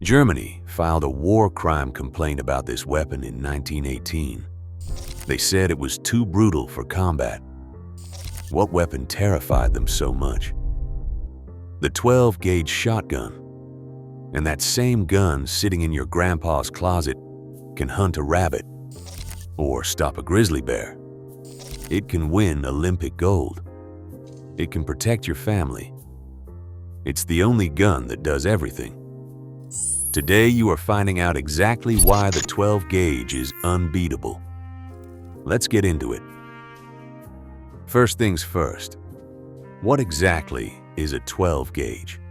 Germany filed a war crime complaint about this weapon in 1918. They said it was too brutal for combat. What weapon terrified them so much? The 12-gauge shotgun. And that same gun sitting in your grandpa's closet can hunt a rabbit or stop a grizzly bear. It can win Olympic gold. It can protect your family. It's the only gun that does everything. Today you are finding out exactly why the 12-gauge is unbeatable. Let's get into it. First things first, what exactly is a 12-gauge?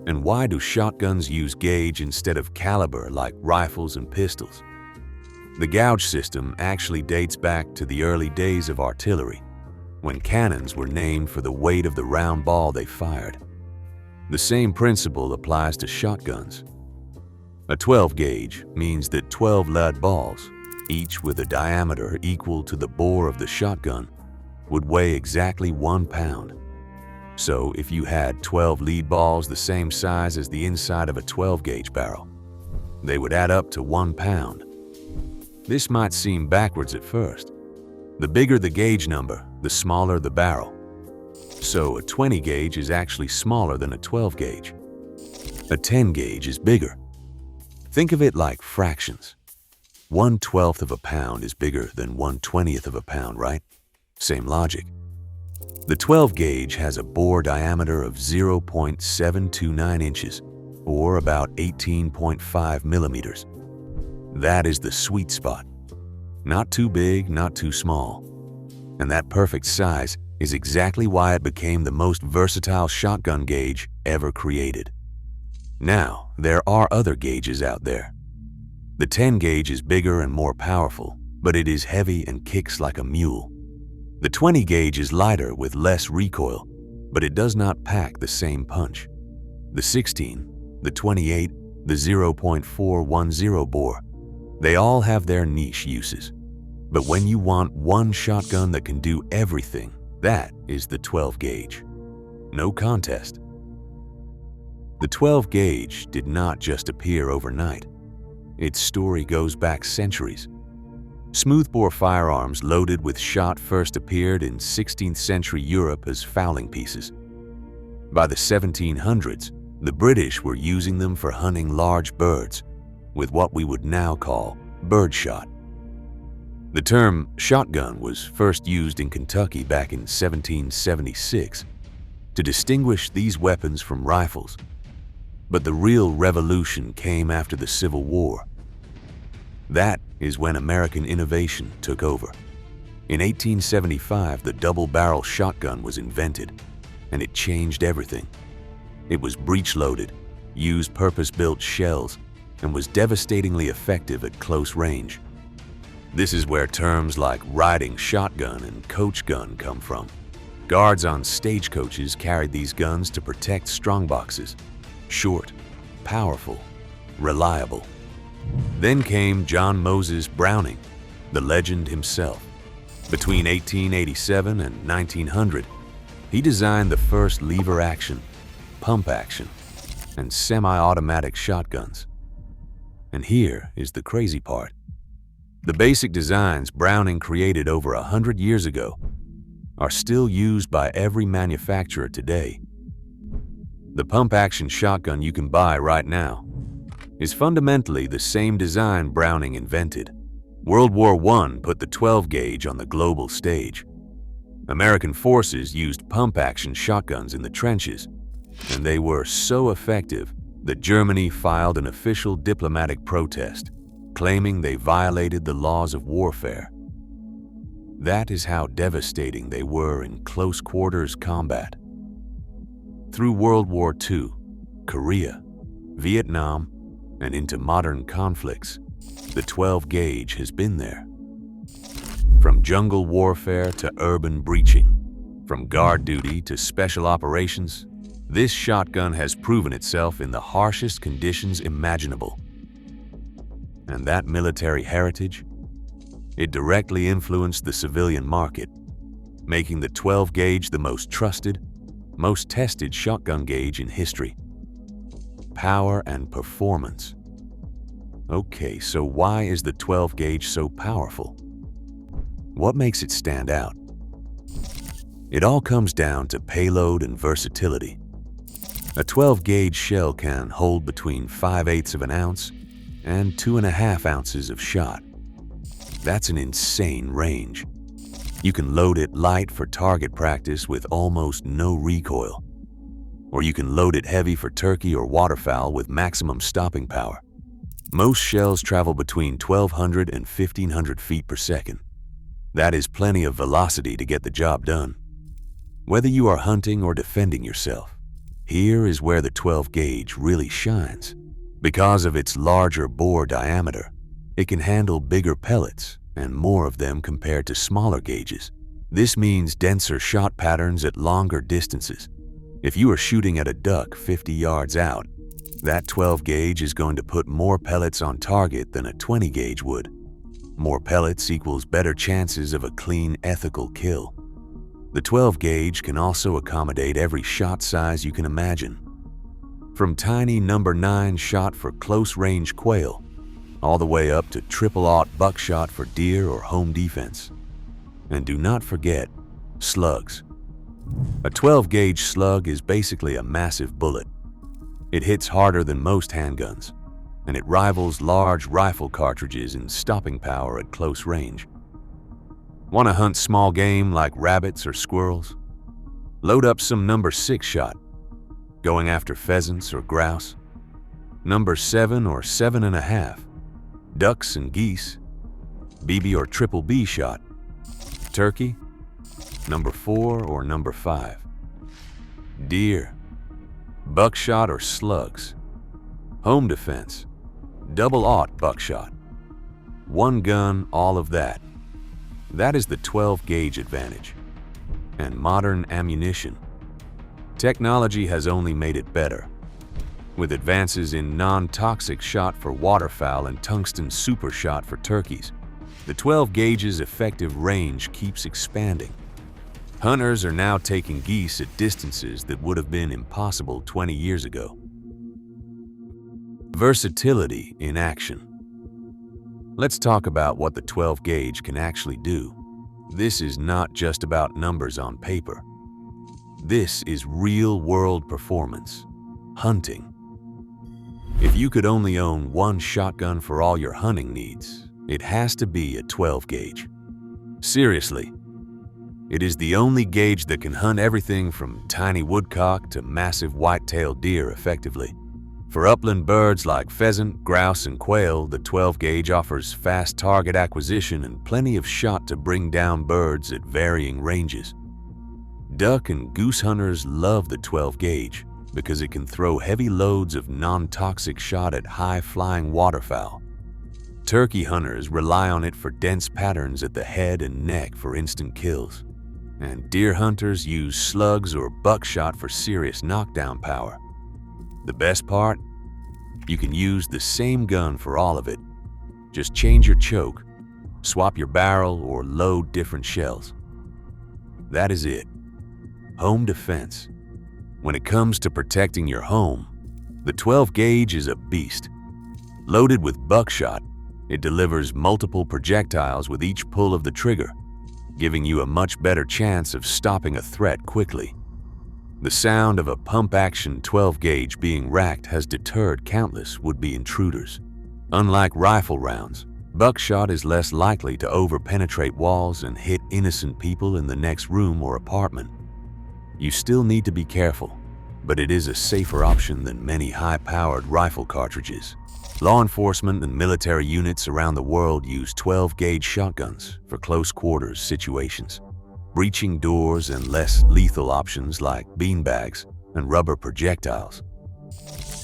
And why do shotguns use gauge instead of caliber like rifles and pistols? The gauge system actually dates back to the early days of artillery, when cannons were named for the weight of the round ball they fired. The same principle applies to shotguns. A 12-gauge means that 12 lead balls, each with a diameter equal to the bore of the shotgun, would weigh exactly 1 pound. So if you had 12 lead balls the same size as the inside of a 12-gauge barrel, they would add up to 1 pound. This might seem backwards at first. The bigger the gauge number, the smaller the barrel. So a 20-gauge is actually smaller than a 12-gauge. A 10-gauge is bigger. Think of it like fractions. 1/12 of a pound is bigger than 1/20th of a pound, right? Same logic. The 12-gauge has a bore diameter of 0.729 inches, or about 18.5 millimeters. That is the sweet spot. Not too big, not too small. And that perfect size is exactly why it became the most versatile shotgun gauge ever created. Now, there are other gauges out there. The 10-gauge is bigger and more powerful, but it is heavy and kicks like a mule. The 20-gauge is lighter with less recoil, but it does not pack the same punch. The 16, the 28, the 0.410 bore, they all have their niche uses. But when you want one shotgun that can do everything, that is the 12-gauge. No contest. The 12-gauge did not just appear overnight. Its story goes back centuries. Smoothbore firearms loaded with shot first appeared in 16th century Europe as fowling pieces. By the 1700s, the British were using them for hunting large birds, with what we would now call birdshot. The term shotgun was first used in Kentucky back in 1776 to distinguish these weapons from rifles. But the real revolution came after the Civil War. That is when American innovation took over. In 1875, the double-barrel shotgun was invented, and it changed everything. It was breech-loaded, used purpose-built shells, and was devastatingly effective at close range. This is where terms like riding shotgun and coach gun come from. Guards on stagecoaches carried these guns to protect strongboxes. Short, powerful, reliable. Then came John Moses Browning, the legend himself. Between 1887 and 1900, he designed the first lever-action, pump-action, and semi-automatic shotguns. And here is the crazy part. The basic designs Browning created over 100 years ago are still used by every manufacturer today. The pump-action shotgun you can buy right now is fundamentally the same design Browning invented. World War I put the 12-gauge on the global stage. American forces used pump-action shotguns in the trenches, and they were so effective that Germany filed an official diplomatic protest, claiming they violated the laws of warfare. That is how devastating they were in close-quarters combat. Through World War II, Korea, Vietnam, and into modern conflicts, the 12-gauge has been there. From jungle warfare to urban breaching, from guard duty to special operations, this shotgun has proven itself in the harshest conditions imaginable. And that military heritage? It directly influenced the civilian market, making the 12-gauge the most trusted, most tested shotgun gauge in history. power and performance. Okay, so why is the 12 gauge so powerful? What makes it stand out? It all comes down to payload and versatility. A 12 gauge shell can hold between 5/8 of an ounce and 2.5 ounces of shot. That's an insane range. You can load it light for target practice with almost no recoil. Or you can load it heavy for turkey or waterfowl with maximum stopping power. Most shells travel between 1,200 and 1,500 feet per second. That is plenty of velocity to get the job done. Whether you are hunting or defending yourself, here is where the 12 gauge really shines. Because of its larger bore diameter, it can handle bigger pellets and more of them compared to smaller gauges. This means denser shot patterns at longer distances. If you are shooting at a duck 50 yards out, that 12 gauge is going to put more pellets on target than a 20 gauge would. More pellets equals better chances of a clean, ethical kill. The 12 gauge can also accommodate every shot size you can imagine. From tiny number 9 shot for close-range quail, all the way up to triple-aught buckshot for deer or home defense. And do not forget, slugs. A 12 gauge slug is basically a massive bullet. It hits harder than most handguns, and it rivals large rifle cartridges in stopping power at close range. Want to hunt small game like rabbits or squirrels? Load up some number 6 shot. Going after pheasants or grouse? Number 7 or 7.5. Ducks and geese? BB or triple B shot? Turkey? Number 4 or number 5. Deer? Buckshot or slugs? Home defense? Double-aught buckshot? One gun, all of that. That is the 12 gauge advantage. And modern ammunition. Technology has only made it better. With advances in non-toxic shot for waterfowl and tungsten super shot for turkeys, the 12 gauge's effective range keeps expanding. Hunters are now taking geese at distances that would have been impossible 20 years ago. Versatility in action. Let's talk about what the 12 gauge can actually do. This is not just about numbers on paper. This is real-world performance. Hunting. If you could only own one shotgun for all your hunting needs, it has to be a 12 gauge. Seriously. It is the only gauge that can hunt everything from tiny woodcock to massive white-tailed deer effectively. For upland birds like pheasant, grouse, and quail, the 12 gauge offers fast target acquisition and plenty of shot to bring down birds at varying ranges. Duck and goose hunters love the 12 gauge because it can throw heavy loads of non-toxic shot at high-flying waterfowl. Turkey hunters rely on it for dense patterns at the head and neck for instant kills. And deer hunters use slugs or buckshot for serious knockdown power. The best part? You can use the same gun for all of it. Just change your choke, swap your barrel, or load different shells. That is it. Home defense. When it comes to protecting your home, the 12 gauge is a beast. Loaded with buckshot, it delivers multiple projectiles with each pull of the trigger, giving you a much better chance of stopping a threat quickly. The sound of a pump-action 12 gauge being racked has deterred countless would-be intruders. Unlike rifle rounds, buckshot is less likely to over-penetrate walls and hit innocent people in the next room or apartment. You still need to be careful, but it is a safer option than many high-powered rifle cartridges. Law enforcement and military units around the world use 12 gauge shotguns for close quarters situations, breaching doors and less lethal options like beanbags and rubber projectiles.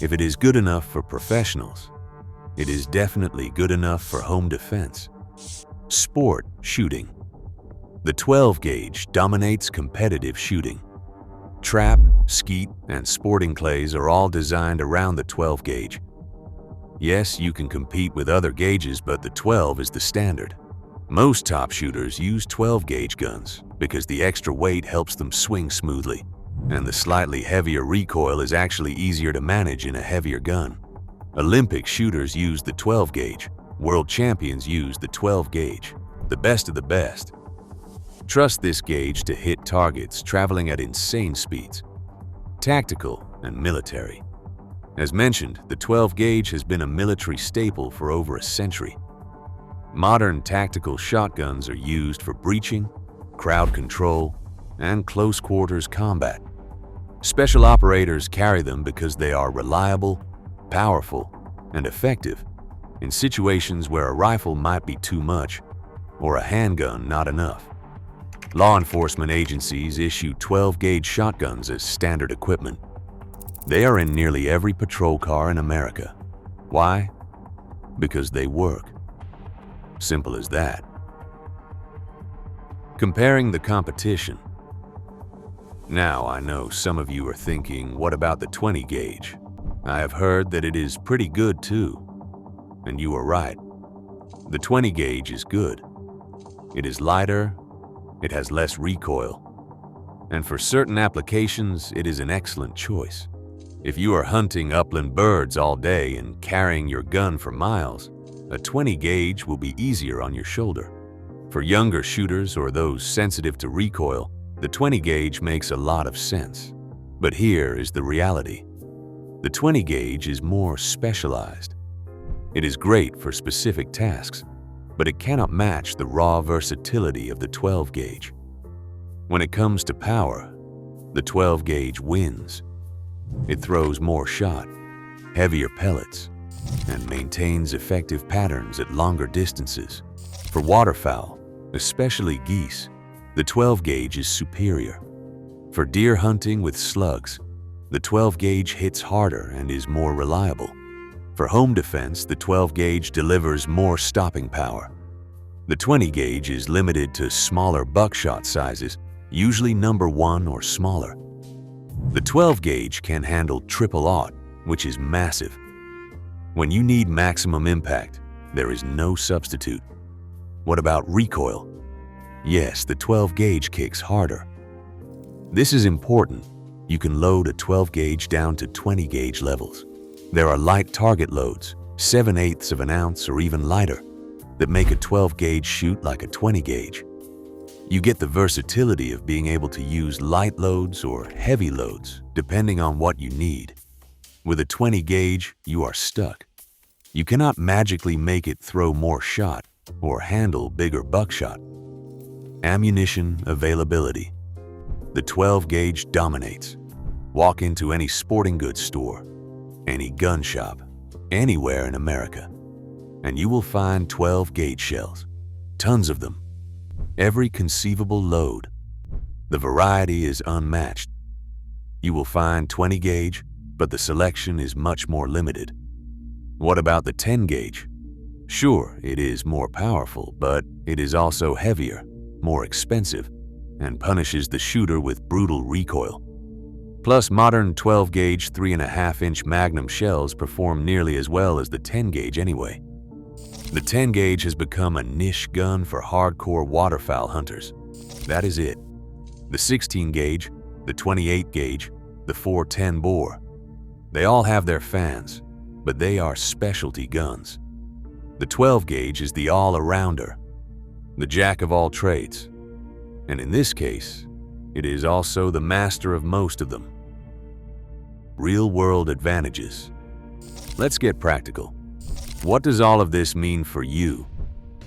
If it is good enough for professionals, it is definitely good enough for home defense. Sport shooting. The 12 gauge dominates competitive shooting. Trap, skeet, and sporting clays are all designed around the 12 gauge. Yes, you can compete with other gauges, but the 12 is the standard. Most top shooters use 12 gauge guns because the extra weight helps them swing smoothly. And the slightly heavier recoil is actually easier to manage in a heavier gun. Olympic shooters use the 12 gauge. World champions use the 12 gauge, the best of the best. Trust this gauge to hit targets traveling at insane speeds, tactical and military. As mentioned, the 12 gauge has been a military staple for over a century. Modern tactical shotguns are used for breaching, crowd control, and close quarters combat. Special operators carry them because they are reliable, powerful, and effective in situations where a rifle might be too much or a handgun not enough. Law enforcement agencies issue 12-gauge shotguns as standard equipment. They are in nearly every patrol car in America. Why? Because they work. Simple as that. Comparing the competition. Now, I know some of you are thinking, what about the 20-gauge? I have heard that it is pretty good too. And you are right. The 20-gauge is good. It is lighter, it has less recoil, and for certain applications, it is an excellent choice. If you are hunting upland birds all day and carrying your gun for miles, a 20-gauge will be easier on your shoulder. For younger shooters or those sensitive to recoil, the 20-gauge makes a lot of sense. But here is the reality. The 20-gauge is more specialized. It is great for specific tasks, but it cannot match the raw versatility of the 12-gauge. When it comes to power, the 12-gauge wins. It throws more shot, heavier pellets, and maintains effective patterns at longer distances. For waterfowl, especially geese, the 12-gauge is superior. For deer hunting with slugs, the 12-gauge hits harder and is more reliable. For home defense, the 12-gauge delivers more stopping power. The 20-gauge is limited to smaller buckshot sizes, usually number 1 or smaller. The 12-gauge can handle triple-aught, which is massive. When you need maximum impact, there is no substitute. What about recoil? Yes, the 12-gauge kicks harder. This is important. You can load a 12-gauge down to 20-gauge levels. There are light target loads, 7/8 of an ounce or even lighter, that make a 12-gauge shoot like a 20-gauge. You get the versatility of being able to use light loads or heavy loads, depending on what you need. With a 20-gauge, you are stuck. You cannot magically make it throw more shot or handle bigger buckshot. Ammunition availability. The 12-gauge dominates. Walk into any sporting goods store, any gun shop, anywhere in America, and you will find 12-gauge shells, tons of them, every conceivable load. The variety is unmatched. You will find 20-gauge, but the selection is much more limited. What about the 10-gauge? Sure, it is more powerful, but it is also heavier, more expensive, and punishes the shooter with brutal recoil. Plus, modern 12-gauge 3.5-inch Magnum shells perform nearly as well as the 10-gauge anyway. The 10-gauge has become a niche gun for hardcore waterfowl hunters. That is it. The 16-gauge, the 28-gauge, the 410 bore. They all have their fans, but they are specialty guns. The 12-gauge is the all-arounder, the jack of all trades. And in this case, it is also the master of most of them. Real-world advantages. Let's get practical. What does all of this mean for you,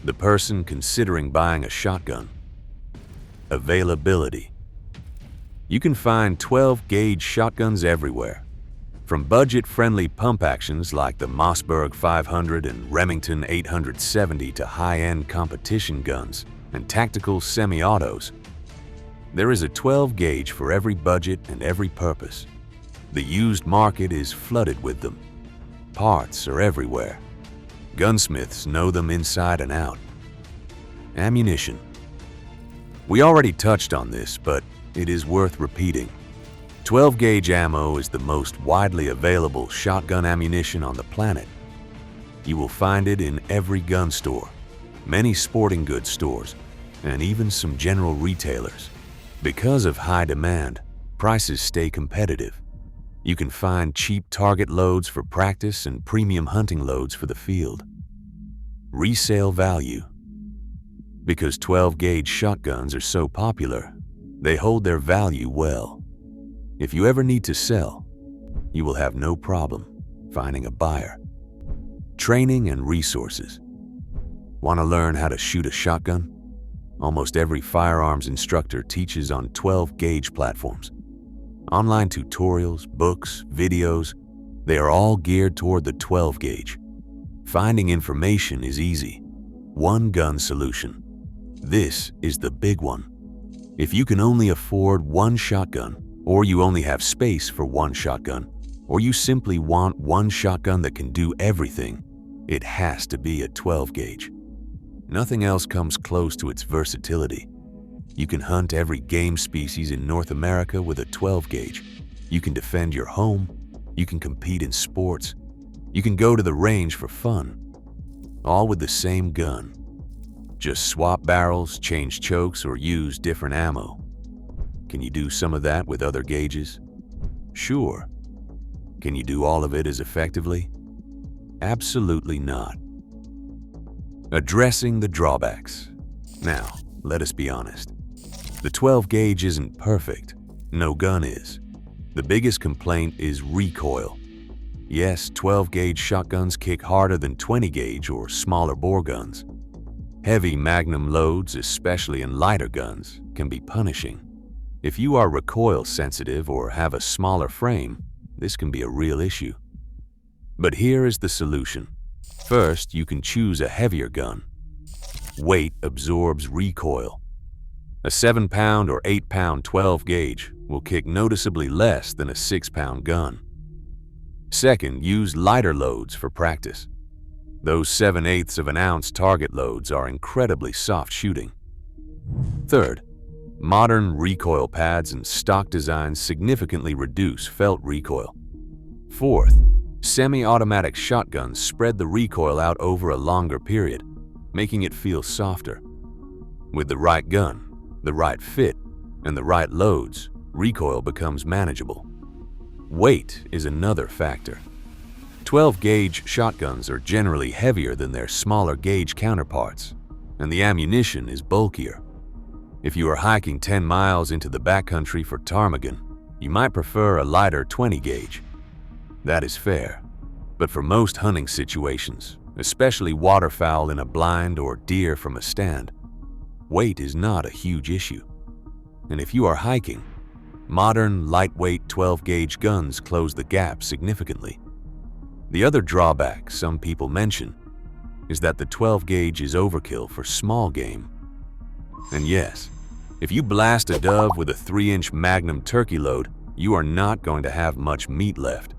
the person considering buying a shotgun? Availability. You can find 12-gauge shotguns everywhere. From budget-friendly pump actions like the Mossberg 500 and Remington 870 to high-end competition guns and tactical semi-autos, there is a 12-gauge for every budget and every purpose. The used market is flooded with them. Parts are everywhere. Gunsmiths know them inside and out. Ammunition. We already touched on this, but it is worth repeating. 12-gauge ammo is the most widely available shotgun ammunition on the planet. You will find it in every gun store, many sporting goods stores, and even some general retailers. Because of high demand, Prices stay competitive. You can find cheap target loads for practice and premium hunting loads for the field. Resale value. Because 12-gauge shotguns are so popular, they hold their value well. If you ever need to sell, you will have no problem finding a buyer. Training and resources. Want to learn how to shoot a shotgun? Almost every firearms instructor teaches on 12-gauge platforms. Online tutorials, books, videos, they are all geared toward the 12-gauge. Finding information is easy. One gun solution. This is the big one. If you can only afford one shotgun, or you only have space for one shotgun, or you simply want one shotgun that can do everything, it has to be a 12-gauge. Nothing else comes close to its versatility. You can hunt every game species in North America with a 12-gauge. You can defend your home. You can compete in sports. You can go to the range for fun. All with the same gun. Just swap barrels, change chokes, or use different ammo. Can you do some of that with other gauges? Sure. Can you do all of it as effectively? Absolutely not. Addressing the drawbacks. Now, let us be honest. The 12-gauge isn't perfect. No gun is. The biggest complaint is recoil. Yes, 12-gauge shotguns kick harder than 20-gauge or smaller bore guns. Heavy magnum loads, especially in lighter guns, can be punishing. If you are recoil sensitive or have a smaller frame, this can be a real issue. But here is the solution. First, you can choose a heavier gun. Weight absorbs recoil. A 7-pound or 8-pound 12-gauge will kick noticeably less than a 6-pound gun. Second, use lighter loads for practice. Those 7/8 of an ounce target loads are incredibly soft shooting. Third, modern recoil pads and stock designs significantly reduce felt recoil. Fourth, semi-automatic shotguns spread the recoil out over a longer period, making it feel softer. With the right gun, the right fit, and the right loads, recoil becomes manageable. Weight is another factor. 12-gauge shotguns are generally heavier than their smaller gauge counterparts, and the ammunition is bulkier. If you are hiking 10 miles into the backcountry for ptarmigan, you might prefer a lighter 20-gauge. That is fair, but for most hunting situations, especially waterfowl in a blind or deer from a stand, weight is not a huge issue. And if you are hiking, modern, lightweight 12-gauge guns close the gap significantly. The other drawback some people mention is that the 12-gauge is overkill for small game. And yes, if you blast a dove with a 3-inch Magnum turkey load, you are not going to have much meat left.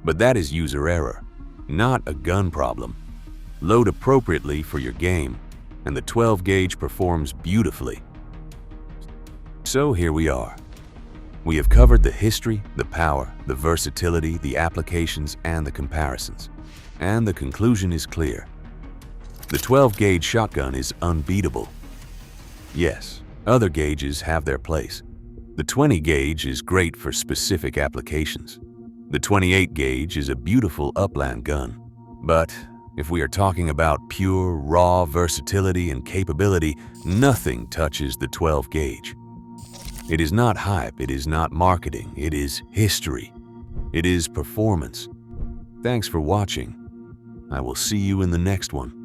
But that is user error, not a gun problem. Load appropriately for your game, and the 12-gauge performs beautifully. So here we are. We have covered the history, the power, the versatility, the applications, and the comparisons. And the conclusion is clear. The 12-gauge shotgun is unbeatable. Yes, other gauges have their place. The 20-gauge is great for specific applications. The 28-gauge is a beautiful upland gun. But if we are talking about pure, raw versatility and capability, nothing touches the 12-gauge. It is not hype, it is not marketing, it is history. It is performance. Thanks for watching. I will see you in the next one.